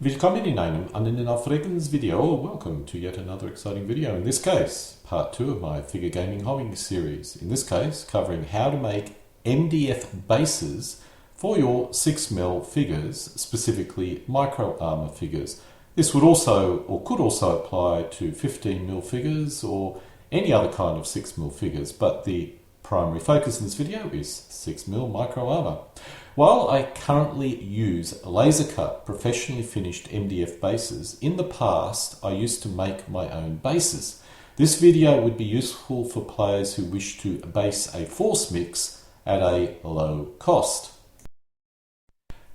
Willkommen in einem anderen aufregendes Video. Welcome to yet another exciting video. In this case, part 2 of my figure gaming hobby series. In this case, covering how to make MDF bases for your 6mm figures, specifically micro armor figures. This would also, or could also apply to 15mm figures or any other kind of 6mm figures, but the primary focus in this video is 6mm micro armor. While I currently use laser cut professionally finished MDF bases, in the past I used to make my own bases. This video would be useful for players who wish to base a force mix at a low cost.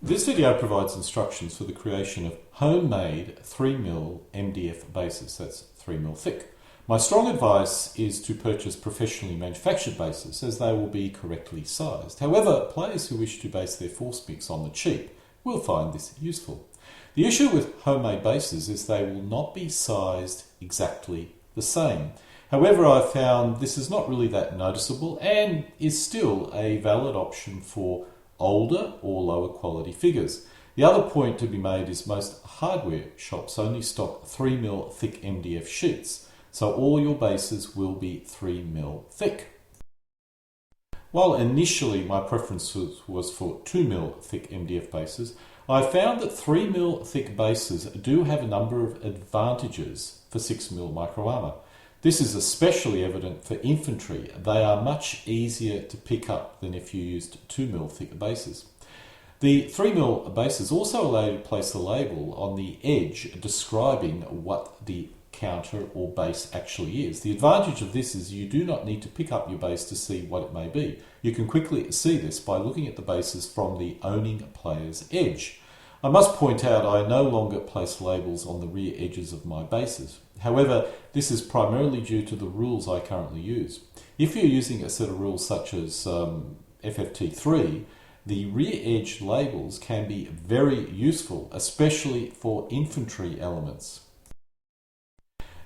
This video provides instructions for the creation of homemade 3mm MDF bases, that's 3mm thick. My strong advice is to purchase professionally manufactured bases as they will be correctly sized. However, players who wish to base their force mix on the cheap will find this useful. The issue with homemade bases is they will not be sized exactly the same. However, I've found this is not really that noticeable and is still a valid option for older or lower quality figures. The other point to be made is most hardware shops only stock 3mm thick MDF sheets. So all your bases will be 3mm thick. While initially my preference was for 2mm thick MDF bases, I found that 3mm thick bases do have a number of advantages for 6mm micro armor. This is especially evident for infantry. They are much easier to pick up than if you used 2mm thick bases. The 3mm bases also allow you to place a label on the edge describing what the counter or base actually is. The advantage of this is you do not need to pick up your base to see what it may be. You can quickly see this by looking at the bases from the owning player's edge. I must point out I no longer place labels on the rear edges of my bases. However, this is primarily due to the rules I currently use. If you're using a set of rules such as FFT3, the rear edge labels can be very useful, especially for infantry elements.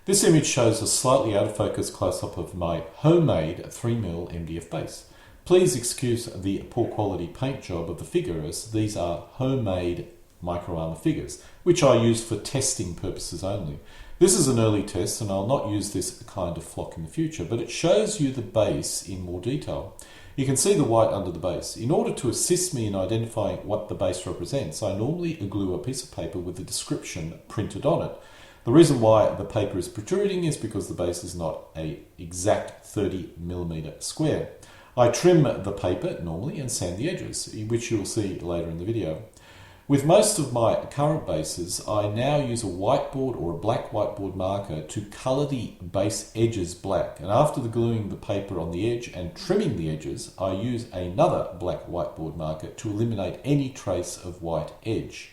This image shows a slightly out of focus close-up of my homemade 3mm MDF base. Please excuse the poor quality paint job of the figure, as these are homemade micro armor figures, which I use for testing purposes only. This is an early test and I'll not use this kind of flock in the future, but it shows you the base in more detail. You can see the white under the base. In order to assist me in identifying what the base represents, I normally glue a piece of paper with the description printed on it. The reason why the paper is protruding is because the base is not an exact 30mm square. I trim the paper normally and sand the edges, which you will see later in the video. With most of my current bases, I now use a whiteboard or a black whiteboard marker to colour the base edges black, and after gluing the paper on the edge and trimming the edges, I use another black whiteboard marker to eliminate any trace of white edge.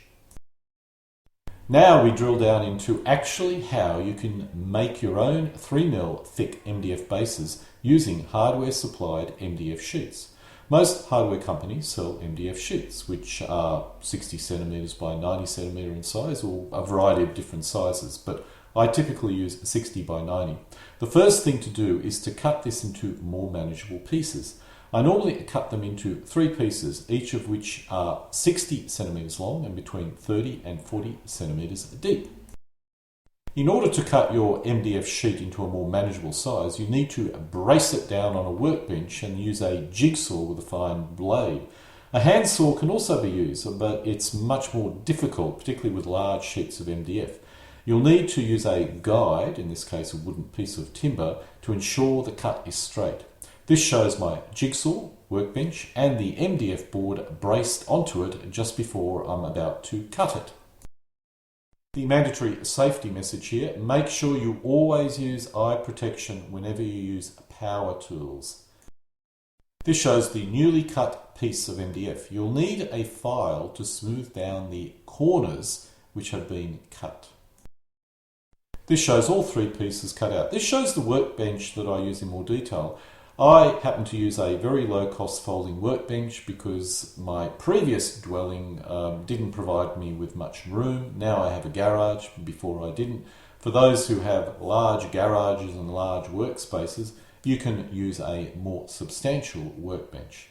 Now we drill down into actually how you can make your own 3mm thick MDF bases using hardware supplied MDF sheets. Most hardware companies sell MDF sheets, which are 60cm by 90cm in size, or a variety of different sizes, but I typically use 60 by 90. The first thing to do is to cut this into more manageable pieces. I normally cut them into 3 pieces, each of which are 60cm long and between 30 and 40cm deep. In order to cut your MDF sheet into a more manageable size, you need to brace it down on a workbench and use a jigsaw with a fine blade. A handsaw can also be used, but it's much more difficult, particularly with large sheets of MDF. You'll need to use a guide, in this case a wooden piece of timber, to ensure the cut is straight. This shows my jigsaw, workbench and the Mdf board braced onto it just before I'm about to cut it. The mandatory safety message here: make sure you always use eye protection whenever you use power tools. This shows the newly cut piece of MDF. You'll need a file to smooth down the corners which have been cut. This shows all 3 pieces cut out. This shows the workbench that I use in more detail. I happen to use a very low-cost folding workbench because my previous dwelling didn't provide me with much room. Now I have a garage, before I didn't. For those who have large garages and large workspaces, you can use a more substantial workbench.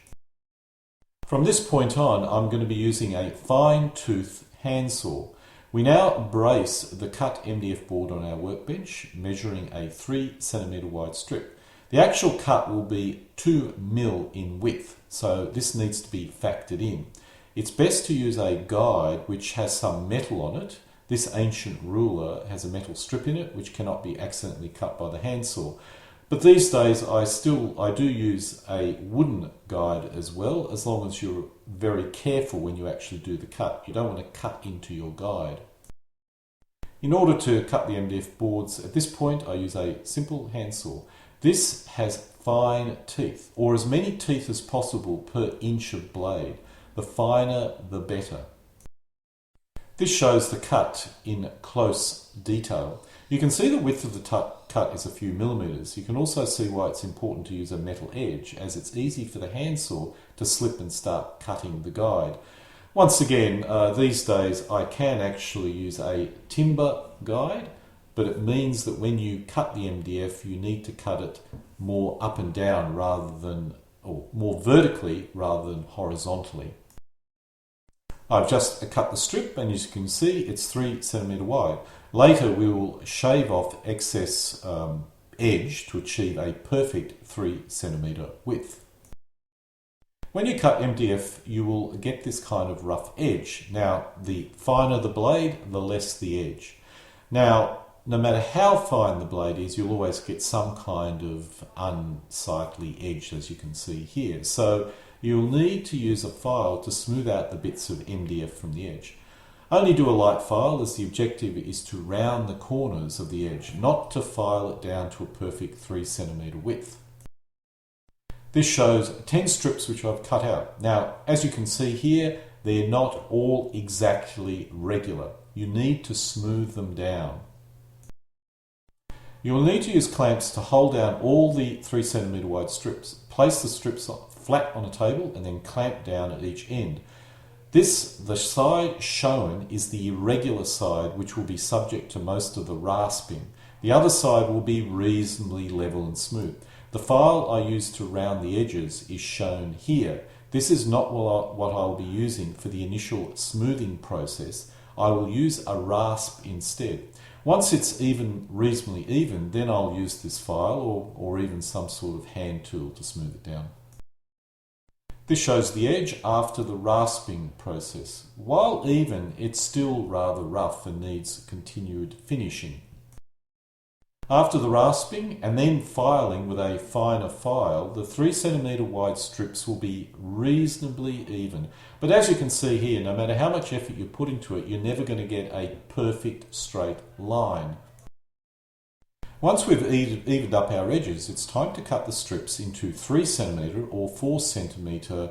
From this point on, I'm going to be using a fine-tooth handsaw. We now brace the cut MDF board on our workbench, measuring a 3 cm wide strip. The actual cut will be 2 mm in width, so this needs to be factored in. It's best to use a guide which has some metal on it. This ancient ruler has a metal strip in it which cannot be accidentally cut by the handsaw. But these days I do use a wooden guide as well, as long as you're very careful when you actually do the cut. You don't want to cut into your guide. In order to cut the MDF boards, at this point I use a simple handsaw. This has fine teeth, or as many teeth as possible per inch of blade. The finer the better. This shows the cut in close detail. You can see the width of the cut is a few millimeters. You can also see why it's important to use a metal edge, as it's easy for the handsaw to slip and start cutting the guide. Once again, these days I can actually use a timber guide, but it means that when you cut the MDF you need to cut it more up and down or more vertically rather than horizontally. I've just cut the strip, and as you can see it's 3 cm wide. Later we will shave off excess edge to achieve a perfect 3 cm width. When you cut MDF you will get this kind of rough edge. Now the finer the blade, the less the edge. Now no matter how fine the blade is, you'll always get some kind of unsightly edge, as you can see here. So you'll need to use a file to smooth out the bits of MDF from the edge. Only do a light file, as the objective is to round the corners of the edge, not to file it down to a perfect 3 cm width. This shows 10 strips which I've cut out. Now, as you can see here, they're not all exactly regular. You need to smooth them down. You will need to use clamps to hold down all the 3 cm wide strips. Place the strips flat on a table and then clamp down at each end. The side shown is the irregular side, which will be subject to most of the rasping. The other side will be reasonably level and smooth. The file I use to round the edges is shown here. This is not what I'll be using for the initial smoothing process. I will use a rasp instead. Once it's reasonably even, then I'll use this file or even some sort of hand tool to smooth it down. This shows the edge after the rasping process. While even, it's still rather rough and needs continued finishing. After the rasping and then filing with a finer file, the 3 cm wide strips will be reasonably even. But as you can see here, no matter how much effort you put into it, you're never going to get a perfect straight line. Once we've evened up our edges, it's time to cut the strips into 3 cm or 4 cm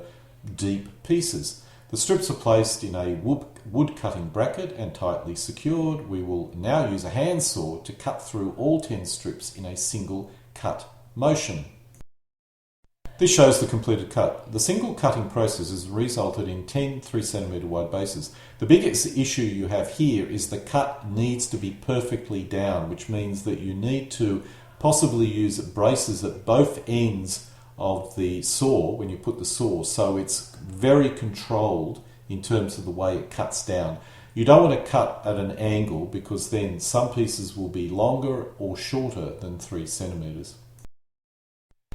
deep pieces. The strips are placed in a wood cutting bracket and tightly secured. We will now use a handsaw to cut through all 10 strips in a single cut motion. This shows the completed cut. The single cutting process has resulted in 10 3 cm wide bases. The biggest issue you have here is the cut needs to be perfectly down, which means that you need to possibly use braces at both ends of the saw when you put the saw, so it's very controlled in terms of the way it cuts down. You don't want to cut at an angle, because then some pieces will be longer or shorter than 3 cm.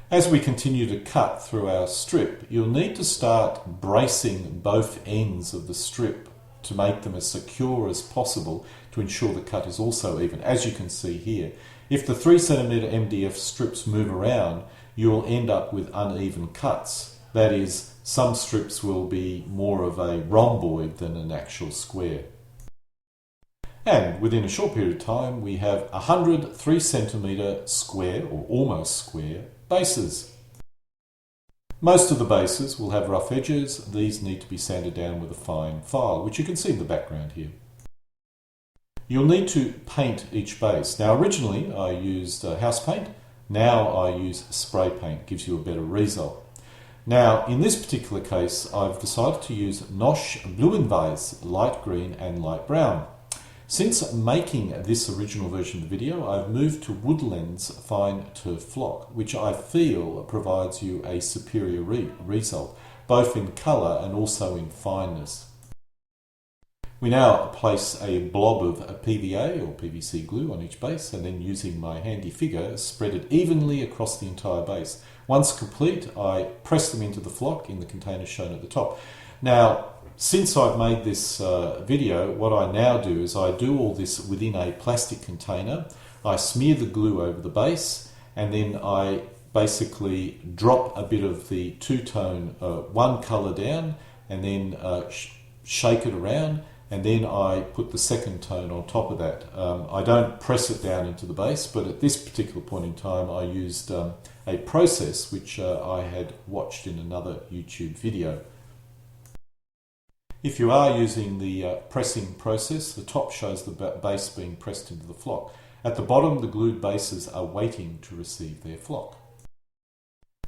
As we continue to cut through our strip, you'll need to start bracing both ends of the strip to make them as secure as possible to ensure the cut is also even, as you can see here. If the 3 cm MDF strips move around, you'll end up with uneven cuts. That is, some strips will be more of a rhomboid than an actual square. And within a short period of time, we have 100 3 cm square, or almost square, bases. Most of the bases will have rough edges. These need to be sanded down with a fine file, which you can see in the background here. You'll need to paint each base. Now originally I used house paint. Now I use spray paint, gives you a better result. Now in this particular case I've decided to use Noche Blumenweiss, light green and light brown. Since making this original version of the video, I've moved to Woodland's Fine Turf Flock, which I feel provides you a superior result, both in colour and also in fineness. We now place a blob of PVA or PVC glue on each base, and then using my handy figure, spread it evenly across the entire base. Once complete, I press them into the flock in the container shown at the top. Now, since I've made this video, what I now do is I do all this within a plastic container. I smear the glue over the base, and then I basically drop a bit of the two-tone one colour down, and then shake it around, and then I put the second tone on top of that. I don't press it down into the base, but at this particular point in time I used a process which I had watched in another YouTube video. If you are using the pressing process, the top shows the base being pressed into the flock. At the bottom, the glued bases are waiting to receive their flock.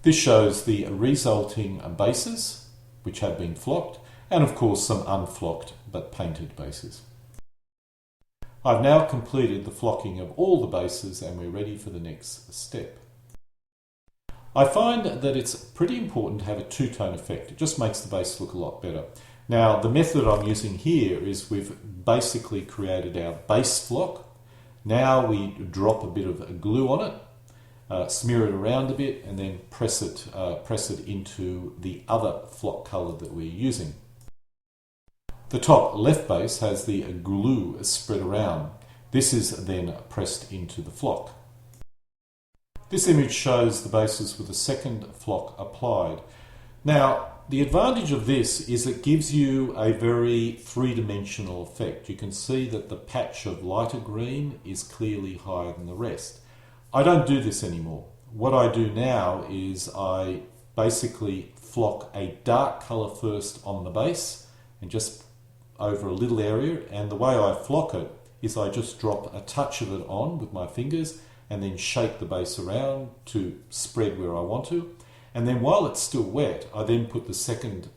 This shows the resulting bases, which have been flocked, and of course some unflocked but painted bases. I've now completed the flocking of all the bases, and we're ready for the next step. I find that it's pretty important to have a two-tone effect. It just makes the base look a lot better. Now, the method I'm using here is we've basically created our base flock. Now we drop a bit of glue on it, smear it around a bit, and then press it into the other flock colour that we're using. The top left base has the glue spread around. This is then pressed into the flock. This image shows the bases with the second flock applied. Now, the advantage of this is it gives you a very three-dimensional effect. You can see that the patch of lighter green is clearly higher than the rest. I don't do this anymore. What I do now is I basically flock a dark colour first on the base and just over a little area, and the way I flock it is I just drop a touch of it on with my fingers and then shake the base around to spread where I want to. And then while it's still wet, I then put the second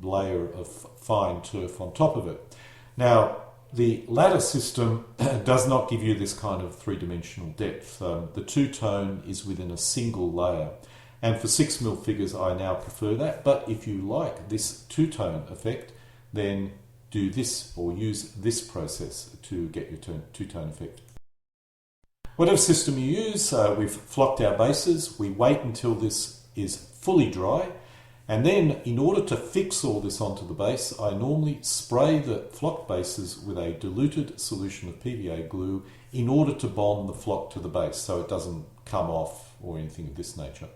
layer of fine turf on top of it. Now, the ladder system does not give you this kind of three-dimensional depth. The two-tone is within a single layer. And for 6mm figures, I now prefer that. But if you like this two-tone effect, then do this or use this process to get your two-tone effect. Whatever system you use, we've flocked our bases. We wait until this is fully dry, and then in order to fix all this onto the base, I normally spray the flocked bases with a diluted solution of PVA glue in order to bond the flock to the base so it doesn't come off or anything of this nature.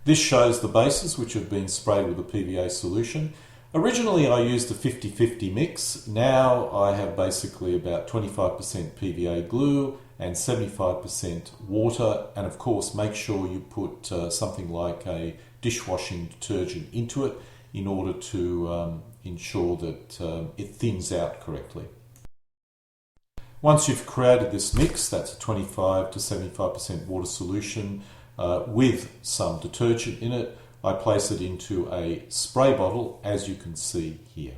This shows the bases which have been sprayed with a PVA solution. Originally I used a 50-50 mix. Now I have basically about 25% PVA glue and 75% water, and of course make sure you put something like a dishwashing detergent into it in order to ensure that it thins out correctly. Once you've created this mix, that's a 25 to 75% water solution with some detergent in it, I place it into a spray bottle, as you can see here.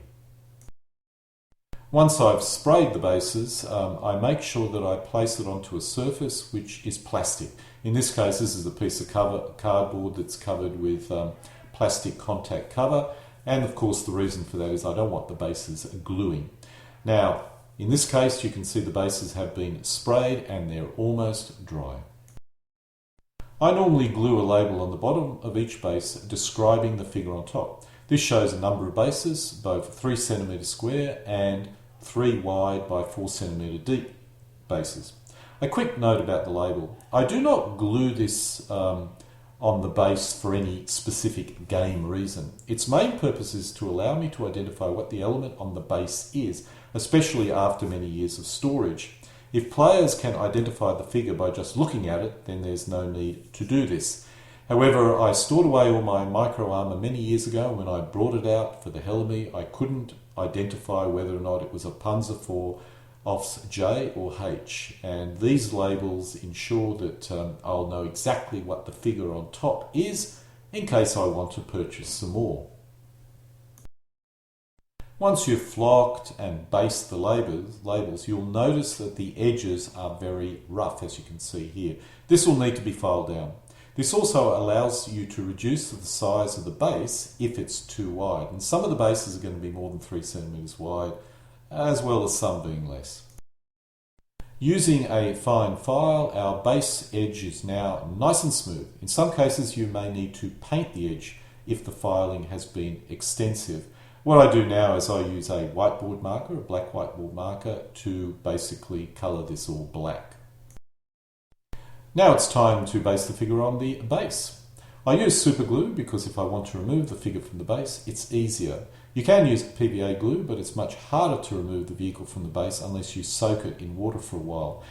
Once I've sprayed the bases, I make sure that I place it onto a surface which is plastic. In this case, this is a piece of cardboard that's covered with plastic contact cover, and of course the reason for that is I don't want the bases gluing. Now, in this case, you can see the bases have been sprayed and they're almost dry. I normally glue a label on the bottom of each base describing the figure on top. This shows a number of bases, both 3 cm square and 3 wide by 4 cm deep bases. A quick note about the label. I do not glue this on the base for any specific game reason. Its main purpose is to allow me to identify what the element on the base is, especially after many years of storage. If players can identify the figure by just looking at it, then there's no need to do this. However, I stored away all my micro armour many years ago. When I brought it out for the hell of me, I couldn't identify whether or not it was a Panzer IV Offs J or H, and these labels ensure that I'll know exactly what the figure on top is in case I want to purchase some more. Once you've flocked and based the labels, you'll notice that the edges are very rough, as you can see here. This will need to be filed down. This also allows you to reduce the size of the base if it's too wide. And some of the bases are going to be more than 3 centimeters wide, as well as some being less. Using a fine file, our base edge is now nice and smooth. In some cases, you may need to paint the edge if the filing has been extensive. What I do now is I use a whiteboard marker, a black whiteboard marker, to basically colour this all black. Now it's time to base the figure on the base. I use super glue because if I want to remove the figure from the base, it's easier. You can use PVA glue, but it's much harder to remove the vehicle from the base unless you soak it in water for a while.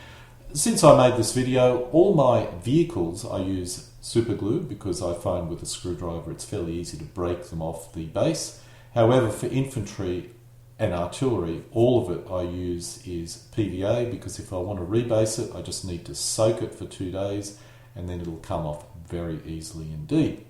Since I made this video, all my vehicles I use super glue because I find with a screwdriver it's fairly easy to break them off the base. However, for infantry and artillery, all of it I use is PVA because if I want to rebase it, I just need to soak it for 2 days and then it'll come off very easily indeed.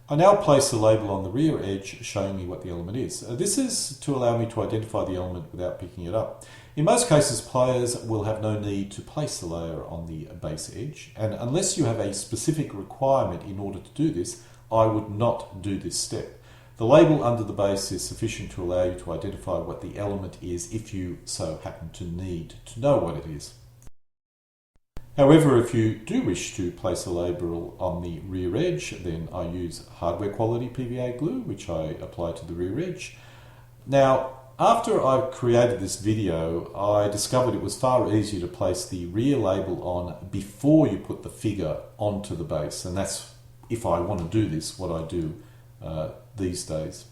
I now place a label on the rear edge showing me what the element is. This is to allow me to identify the element without picking it up. In most cases, players will have no need to place the layer on the base edge, and unless you have a specific requirement in order to do this, I would not do this step. The label under the base is sufficient to allow you to identify what the element is if you so happen to need to know what it is. However, if you do wish to place a label on the rear edge, then I use hardware quality PVA glue, which I apply to the rear edge. Now, after I created this video, I discovered it was far easier to place the rear label on before you put the figure onto the base, and that's, if I want to do this, what I do these days.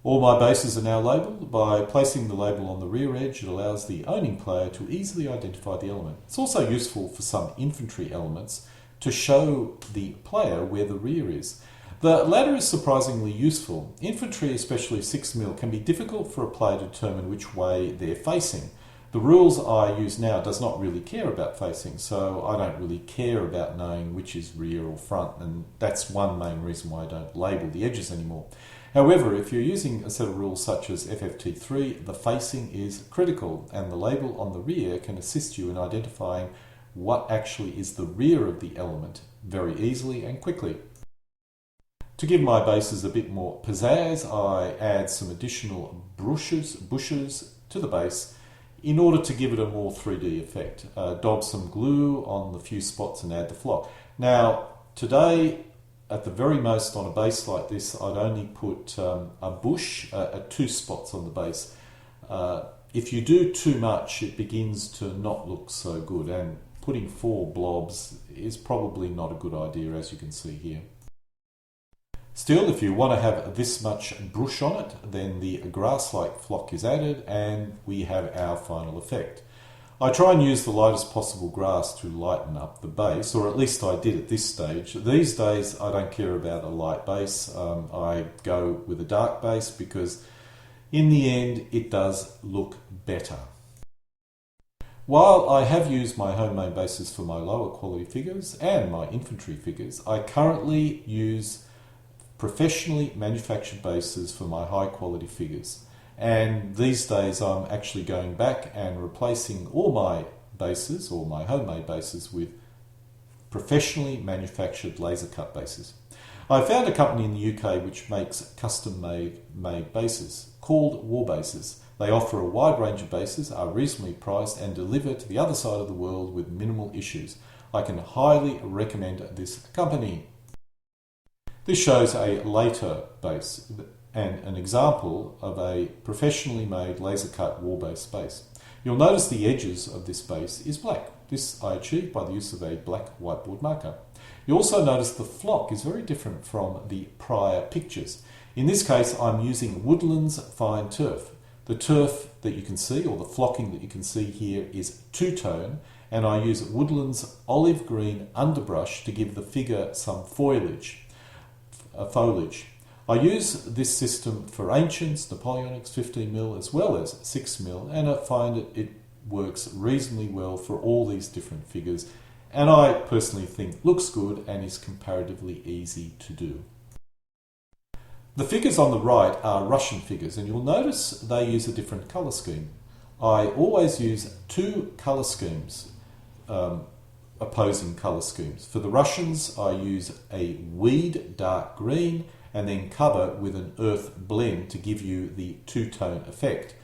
All my bases are now labelled. By placing the label on the rear edge, it allows the owning player to easily identify the element. It's also useful for some infantry elements to show the player where the rear is. The latter is surprisingly useful. Infantry, especially 6mm, can be difficult for a player to determine which way they're facing. The rules I use now does not really care about facing, so I don't really care about knowing which is rear or front, and that's one main reason why I don't label the edges anymore. However, if you're using a set of rules such as FFT3, the facing is critical, and the label on the rear can assist you in identifying what actually is the rear of the element very easily and quickly. To give my bases a bit more pizzazz, I add some additional bushes to the base in order to give it a more 3D effect. Daub some glue on the few spots and add the flock. Now, today, at the very most on a base like this, I'd only put a bush at 2 spots on the base. If you do too much, it begins to not look so good, and putting 4 blobs is probably not a good idea, as you can see here. Still, if you want to have this much brush on it, then the grass-like flock is added and we have our final effect. I try and use the lightest possible grass to lighten up the base, or at least I did at this stage. These days I don't care about a light base. I go with a dark base because in the end it does look better. While I have used my homemade bases for my lower quality figures and my infantry figures, I currently use professionally manufactured bases for my high quality figures. And these days I'm actually going back and replacing all my bases, or my homemade bases, with professionally manufactured laser cut bases. I found a company in the UK which makes custom made bases called War Bases. They offer a wide range of bases, are reasonably priced and deliver to the other side of the world with minimal issues. I can highly recommend this company. This shows a later base and an example of a professionally made laser cut war base base. You'll notice the edges of this base is black. This I achieved by the use of a black whiteboard marker. You also notice the flock is very different from the prior pictures. In this case, I'm using Woodlands Fine Turf. The turf that you can see, or the flocking that you can see here, is two-tone, and I use Woodlands olive green underbrush to give the figure some foliage. I use this system for Ancients, Napoleonics, 15mm as well as 6mm, and I find it works reasonably well for all these different figures, and I personally think looks good and is comparatively easy to do. The figures on the right are Russian figures, and you'll notice they use a different colour scheme. I always use 2 colour schemes opposing colour schemes. For the Russians, I use a weed dark green and then cover with an earth blend to give you the two-tone effect.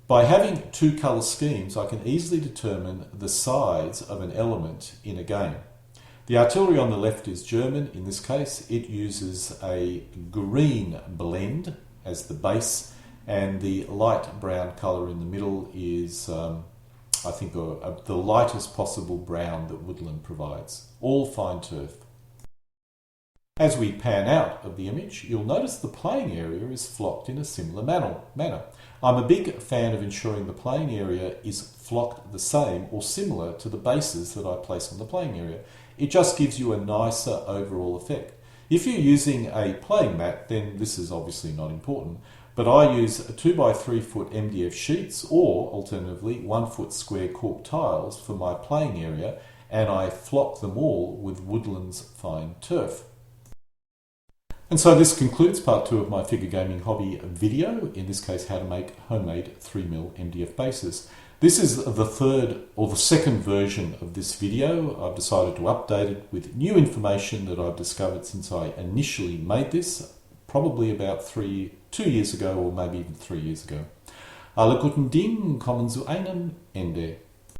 By having two colour schemes, I can easily determine the size of an element in a game. The artillery on the left is German. In this case, it uses a green blend as the base, and the light brown colour in the middle is, I think, the lightest possible brown that woodland provides. All fine turf. As we pan out of the image, you'll notice the playing area is flocked in a similar manner. I'm a big fan of ensuring the playing area is flocked the same or similar to the bases that I place on the playing area. It just gives you a nicer overall effect. If you're using a playing mat, then this is obviously not important, but I use 2x3 foot MDF sheets or alternatively 1 foot square cork tiles for my playing area, and I flock them all with Woodland's fine turf. And so this concludes part 2 of my figure gaming hobby video, in this case how to make homemade 3mm MDF bases. This is the third or the second version of this video. I've decided to update it with new information that I've discovered since I initially made this, probably about 2 years ago or maybe even 3 years ago. Alle guten Dinge kommen zu einem Ende.